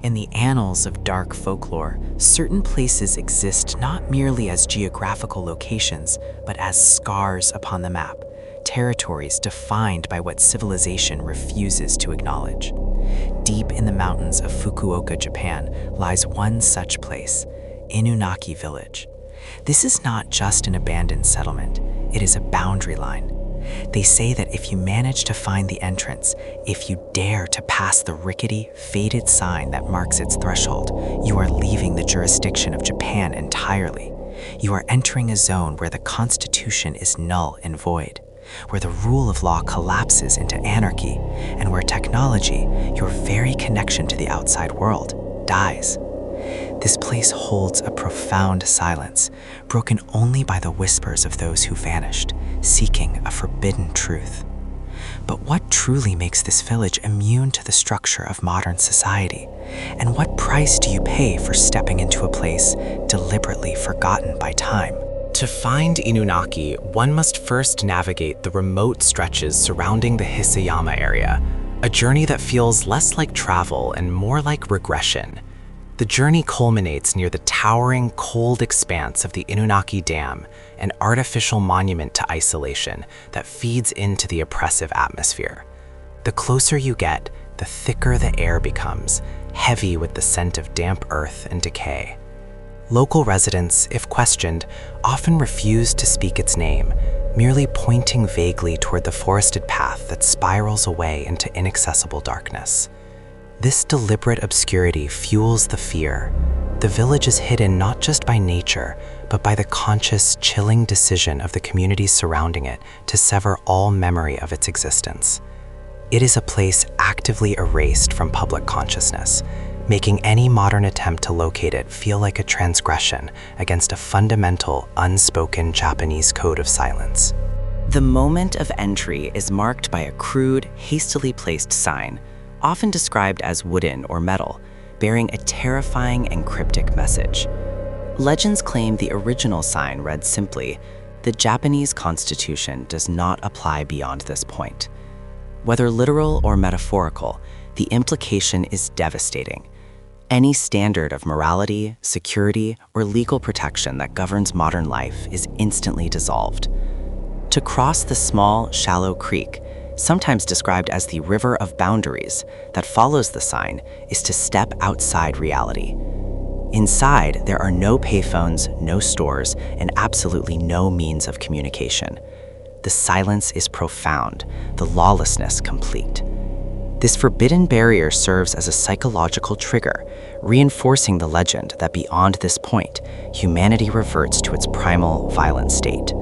In the annals of dark folklore, certain places exist not merely as geographical locations, but as scars upon the map, territories defined by what civilization refuses to acknowledge. Deep in the mountains of Fukuoka, Japan, lies one such place, Inunaki Village. This is not just an abandoned settlement, it is a boundary line. They say that if you manage to find the entrance, if you dare to pass the rickety, faded sign that marks its threshold, you are leaving the jurisdiction of Japan entirely. You are entering a zone where the Constitution is null and void, where the rule of law collapses into anarchy, and where technology, your very connection to the outside world, dies. This place holds a profound silence, broken only by the whispers of those who vanished, seeking a forbidden truth. But what truly makes this village immune to the structure of modern society? And what price do you pay for stepping into a place deliberately forgotten by time? To find Inunaki, one must first navigate the remote stretches surrounding the Hisayama area, a journey that feels less like travel and more like regression. The journey culminates near the towering, cold expanse of the Inunaki Dam, an artificial monument to isolation that feeds into the oppressive atmosphere. The closer you get, the thicker the air becomes, heavy with the scent of damp earth and decay. Local residents, if questioned, often refuse to speak its name, merely pointing vaguely toward the forested path that spirals away into inaccessible darkness. This deliberate obscurity fuels the fear. The village is hidden not just by nature, but by the conscious, chilling decision of the communities surrounding it to sever all memory of its existence. It is a place actively erased from public consciousness, making any modern attempt to locate it feel like a transgression against a fundamental, unspoken Japanese code of silence. The moment of entry is marked by a crude, hastily placed sign, often described as wooden or metal, bearing a terrifying and cryptic message. Legends claim the original sign read simply, "The Japanese Constitution does not apply beyond this point." Whether literal or metaphorical, the implication is devastating. Any standard of morality, security, or legal protection that governs modern life is instantly dissolved. To cross the small, shallow creek, sometimes described as the river of boundaries, that follows the sign, is to step outside reality. Inside, there are no payphones, no stores, and absolutely no means of communication. The silence is profound, the lawlessness complete. This forbidden barrier serves as a psychological trigger, reinforcing the legend that beyond this point, humanity reverts to its primal, violent state,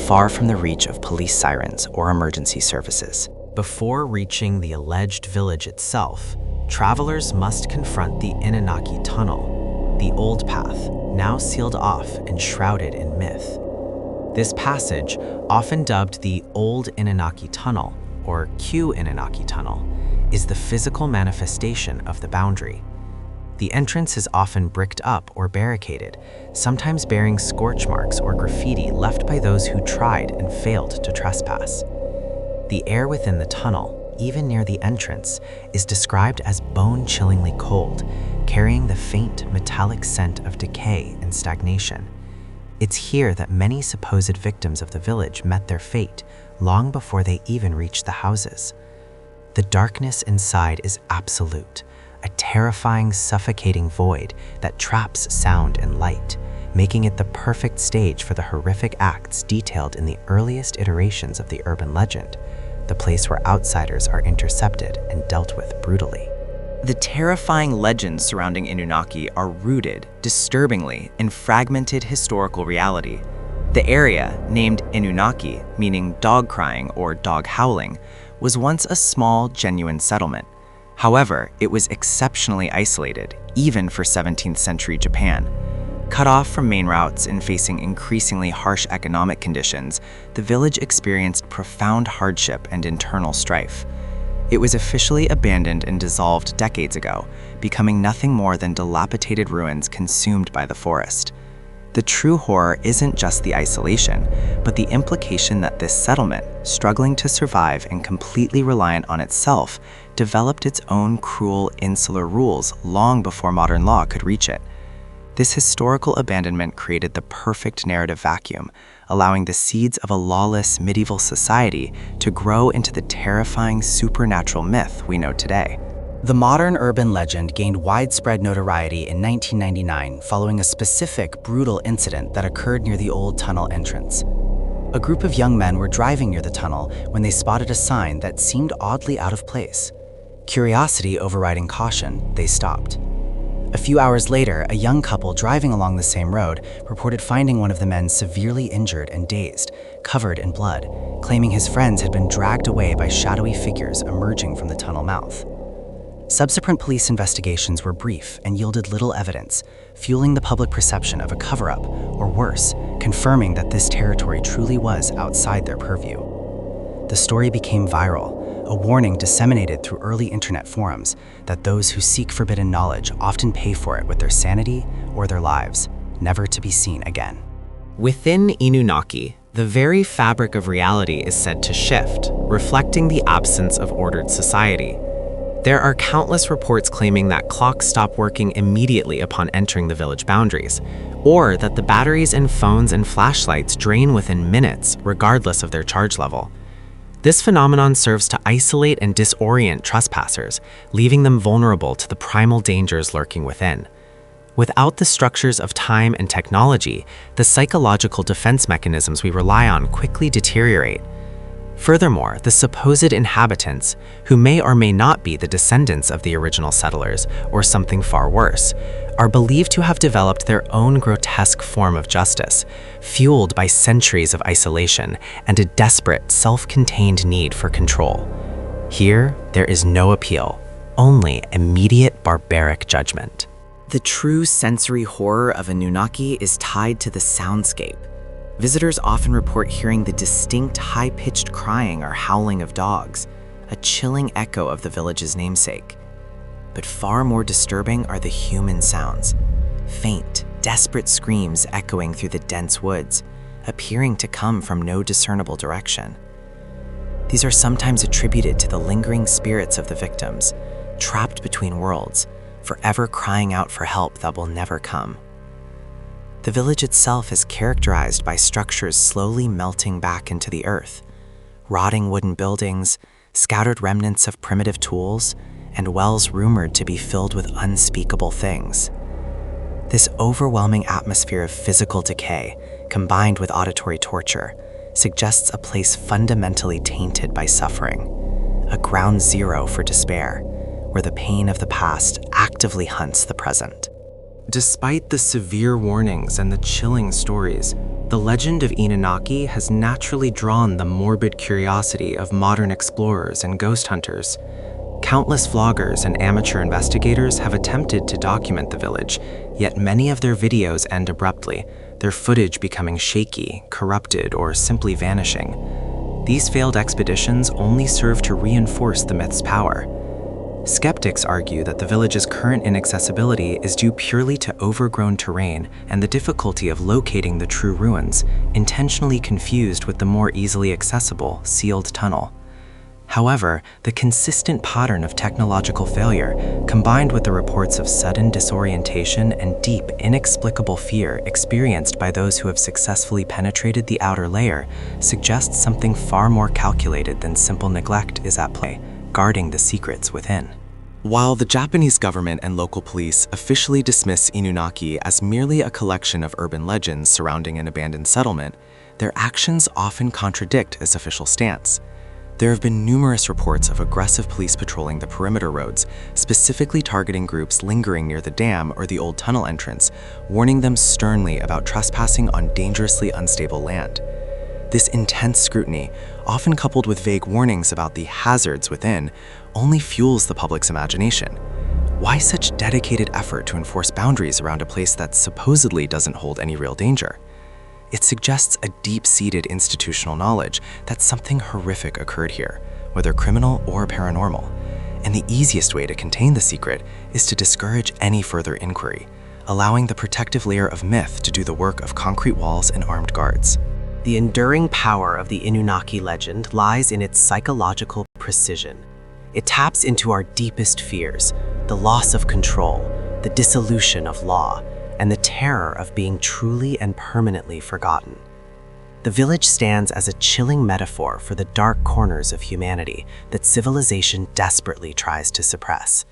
far from the reach of police sirens or emergency services. Before reaching the alleged village itself, travelers must confront the Inunaki Tunnel, the old path, now sealed off and shrouded in myth. This passage, often dubbed the Old Inunaki Tunnel, or Q Inunaki Tunnel, is the physical manifestation of the boundary. The entrance is often bricked up or barricaded, sometimes bearing scorch marks or graffiti left by those who tried and failed to trespass. The air within the tunnel, even near the entrance, is described as bone-chillingly cold, carrying the faint metallic scent of decay and stagnation. It's here that many supposed victims of the village met their fate long before they even reached the houses. The darkness inside is absolute, a terrifying, suffocating void that traps sound and light, making it the perfect stage for the horrific acts detailed in the earliest iterations of the urban legend, the place where outsiders are intercepted and dealt with brutally. The terrifying legends surrounding Inunaki are rooted, disturbingly, in fragmented historical reality. The area, named Inunaki, meaning dog crying or dog howling, was once a small, genuine settlement. However, it was exceptionally isolated, even for 17th century Japan. Cut off from main routes and facing increasingly harsh economic conditions, the village experienced profound hardship and internal strife. It was officially abandoned and dissolved decades ago, becoming nothing more than dilapidated ruins consumed by the forest. The true horror isn't just the isolation, but the implication that this settlement, struggling to survive and completely reliant on itself, developed its own cruel, insular rules long before modern law could reach it. This historical abandonment created the perfect narrative vacuum, allowing the seeds of a lawless medieval society to grow into the terrifying supernatural myth we know today. The modern urban legend gained widespread notoriety in 1999 following a specific, brutal incident that occurred near the old tunnel entrance. A group of young men were driving near the tunnel when they spotted a sign that seemed oddly out of place. Curiosity overriding caution, they stopped. A few hours later, a young couple driving along the same road reported finding one of the men severely injured and dazed, covered in blood, claiming his friends had been dragged away by shadowy figures emerging from the tunnel mouth. Subsequent police investigations were brief and yielded little evidence, fueling the public perception of a cover-up, or worse, confirming that this territory truly was outside their purview. The story became viral, a warning disseminated through early internet forums that those who seek forbidden knowledge often pay for it with their sanity or their lives, never to be seen again. Within Inunaki, the very fabric of reality is said to shift, reflecting the absence of ordered society. There are countless reports claiming that clocks stop working immediately upon entering the village boundaries, or that the batteries in phones and flashlights drain within minutes, regardless of their charge level. This phenomenon serves to isolate and disorient trespassers, leaving them vulnerable to the primal dangers lurking within. Without the structures of time and technology, the psychological defense mechanisms we rely on quickly deteriorate. Furthermore, the supposed inhabitants, who may or may not be the descendants of the original settlers, or something far worse, are believed to have developed their own grotesque form of justice, fueled by centuries of isolation and a desperate, self-contained need for control. Here, there is no appeal, only immediate barbaric judgment. The true sensory horror of Inunaki is tied to the soundscape. Visitors often report hearing the distinct high-pitched crying or howling of dogs, a chilling echo of the village's namesake. But far more disturbing are the human sounds, faint, desperate screams echoing through the dense woods, appearing to come from no discernible direction. These are sometimes attributed to the lingering spirits of the victims, trapped between worlds, forever crying out for help that will never come. The village itself is characterized by structures slowly melting back into the earth, rotting wooden buildings, scattered remnants of primitive tools, and wells rumored to be filled with unspeakable things. This overwhelming atmosphere of physical decay, combined with auditory torture, suggests a place fundamentally tainted by suffering, a ground zero for despair, where the pain of the past actively hunts the present. Despite the severe warnings and the chilling stories, the legend of Inunaki has naturally drawn the morbid curiosity of modern explorers and ghost hunters. Countless vloggers and amateur investigators have attempted to document the village, yet many of their videos end abruptly, their footage becoming shaky, corrupted, or simply vanishing. These failed expeditions only serve to reinforce the myth's power. Skeptics argue that the village's current inaccessibility is due purely to overgrown terrain and the difficulty of locating the true ruins, intentionally confused with the more easily accessible, sealed tunnel. However, the consistent pattern of technological failure, combined with the reports of sudden disorientation and deep, inexplicable fear experienced by those who have successfully penetrated the outer layer, suggests something far more calculated than simple neglect is at play, guarding the secrets within. While the Japanese government and local police officially dismiss Inunaki as merely a collection of urban legends surrounding an abandoned settlement, their actions often contradict this official stance. There have been numerous reports of aggressive police patrolling the perimeter roads, specifically targeting groups lingering near the dam or the old tunnel entrance, warning them sternly about trespassing on dangerously unstable land. This intense scrutiny, often coupled with vague warnings about the hazards within, only fuels the public's imagination. Why such dedicated effort to enforce boundaries around a place that supposedly doesn't hold any real danger? It suggests a deep-seated institutional knowledge that something horrific occurred here, whether criminal or paranormal. And the easiest way to contain the secret is to discourage any further inquiry, allowing the protective layer of myth to do the work of concrete walls and armed guards. The enduring power of the Inunaki legend lies in its psychological precision. It taps into our deepest fears, the loss of control, the dissolution of law, and the terror of being truly and permanently forgotten. The village stands as a chilling metaphor for the dark corners of humanity that civilization desperately tries to suppress.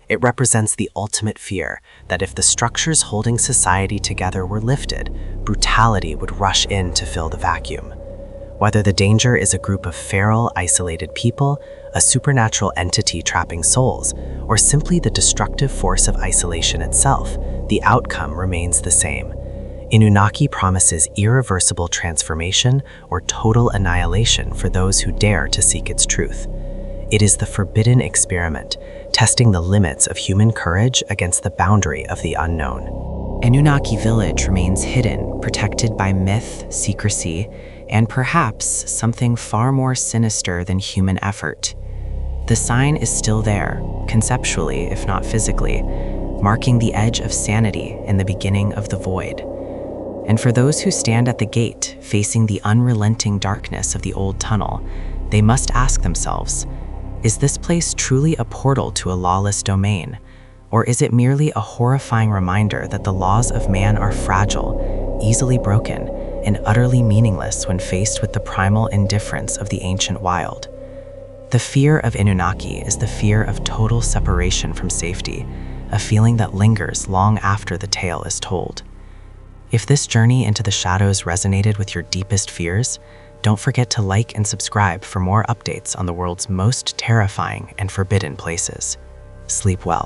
It represents the ultimate fear that if the structures holding society together were lifted, brutality would rush in to fill the vacuum. Whether the danger is a group of feral, isolated people, a supernatural entity trapping souls, or simply the destructive force of isolation itself, the outcome remains the same. Inunaki promises irreversible transformation or total annihilation for those who dare to seek its truth. It is the forbidden experiment, testing the limits of human courage against the boundary of the unknown. Inunaki Village remains hidden, protected by myth, secrecy, and perhaps something far more sinister than human effort. The sign is still there, conceptually if not physically, marking the edge of sanity and the beginning of the void. And for those who stand at the gate, facing the unrelenting darkness of the old tunnel, they must ask themselves, is this place truly a portal to a lawless domain? Or is it merely a horrifying reminder that the laws of man are fragile, easily broken, and utterly meaningless when faced with the primal indifference of the ancient wild? The fear of Inunaki is the fear of total separation from safety, a feeling that lingers long after the tale is told. If this journey into the shadows resonated with your deepest fears, don't forget to like and subscribe for more updates on the world's most terrifying and forbidden places. Sleep well.